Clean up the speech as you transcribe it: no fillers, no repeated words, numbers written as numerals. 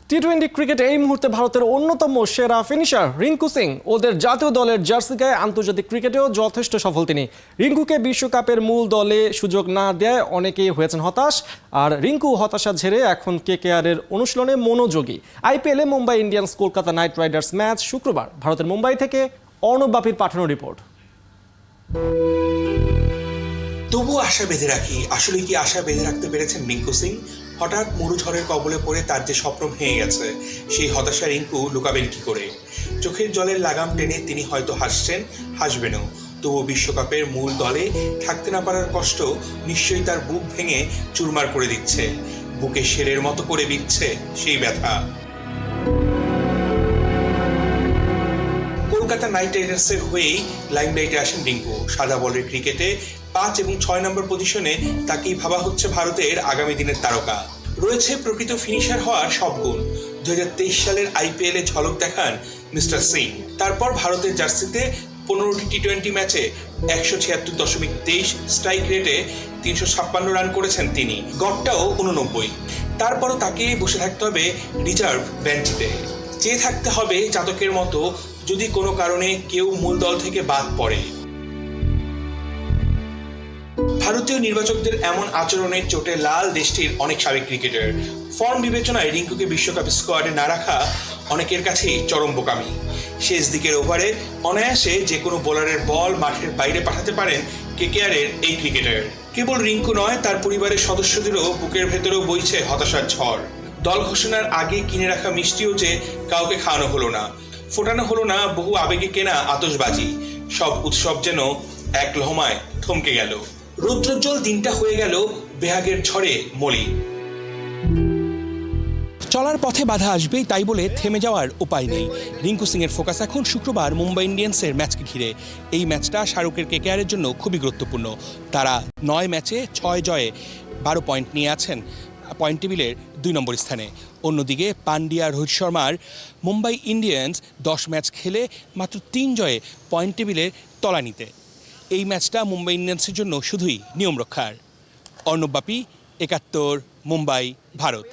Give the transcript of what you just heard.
টি-20 ক্রিকেটে এই মুহূর্তে ভারতের অন্যতম সেরা ফিনিশার রিঙ্কু সিং ওদের জাতীয় দলের জার্সি গায়ে আন্তর্জাতিক ক্রিকেটেও যথেষ্ট সফল তিনি। রিঙ্কুকে বিশ্বকাপের মূল দলে সুযোগ না দেয় অনেকেই হয়েছেন হতাশ, আর রিঙ্কু হতাশা ঝেড়ে এখন কেকেআরের অনুশীলনে মনোযোগী। আইপিএলে Mumbai Indians Kolkata night Riders match শুক্রবার। ভারতের মুম্বাই থেকে অর্ণব বাপির পাঠানো রিপোর্ট। তবু আশা বেঁধে রাখি, আসলে কি আশা বেঁধে রাখতে পেরেছেন রিঙ্কু সিং? হঠাৎ মরু ঝড়ের কবলে পড়ে তার যে স্বপ্ন ভেঙে গেছে, সেই হতাশা রিঙ্কু লুকাবেন কি করে? চোখের জলের লাগাম টেনে তিনি হয়তো হাসবেনও, তবু বিশ্বকাপের মূল দলে থাকতে না পারার কষ্ট নিশ্চয়ই তার বুক ভেঙে চুরমার করে দিচ্ছে। বুকে শেরের মতো করে বিচ্ছে সেই ব্যথা। কলকাতা নাইট রাইডার্সের হয়েই লাইমলাইটে আসেন রিঙ্কু। সাদা বলের ক্রিকেটে 5 এবং 6 নম্বর পজিশনে তাকেই ভাবা হচ্ছে ভারতের আগামী দিনের তারকা। রয়েছে প্রকৃত ফিনিশার হওয়ার সব গুণ। 2023 সালের আইপিএলে ঝলক দেখান মিস্টার সিং। তারপর ভারতের জার্সিতে 15টি টি-20 ম্যাচে 176.23 স্ট্রাইক রেটে 356 রান করেছেন তিনি। গড়টাও 89। তারপরও তাকে বসে থাকতে হবে রিজার্ভ বেঞ্চিতে। চেয়ে থাকতে হবে চাতকের মতো যদি কোনো কারণে কেউ মূল দল থেকে বাদ পড়ে। ভারতীয় নির্বাচকদের এমন আচরণের চোটে লাল দেশটির অনেক সাবেক ক্রিকেটার। ফর্ম বিবেচনায় রিঙ্কুকে বিশ্বকাপ স্কোয়াডে না রাখা অনেকের কাছেই চরম বোকামি। শেষ দিকের ওভারে অনায়াসে যে কোনো বোলারের বল মাঠের বাইরে পাঠাতে পারেন কেকেআরের এই ক্রিকেটার। কেবল রিঙ্কু নয়, তার পরিবারের সদস্যদেরও বুকের ভেতরেও বইছে হতাশার ঝড়। দল ঘোষণার আগে কিনে রাখা মিষ্টিও যে কাউকে খাওয়ানো হলো না, ফোটানো হলো না বহু আবেগে কেনা আতশবাজি। সব উৎসব যেন এক লহমায় থমকে গেল। রৌদ্রোজ্জ্বল দিনটা হয়ে গেল বেহাগের ঝড়ে মলিন। চলার পথে বাধা আসবেই, তাই বলে থেমে যাওয়ার উপায় নেই। রিঙ্কু সিং এর ফোকাস এখন শুক্রবার মুম্বাই ইন্ডিয়ান্সের ম্যাচকে ঘিরে। এই ম্যাচটা শাহরুখের কেকেআরের জন্য খুবই গুরুত্বপূর্ণ। তারা 9 ম্যাচে 6 জয়ে 12 পয়েন্ট নিয়ে আছেন পয়েন্ট টেবিলের 2 নম্বর স্থানে। অন্যদিকে পান্ডিয়া, রোহিত শর্মার মুম্বাই ইন্ডিয়ান্স 10 ম্যাচ খেলে মাত্র 3 জয়ে পয়েন্ট টেবিলের তলানিতে। এই ম্যাচটা মুম্বাই ইন্ডিয়ান্সের জন্য শুধুই নিয়ম রক্ষার। অর্ণব বাপি, 71, মুম্বাই, ভারত।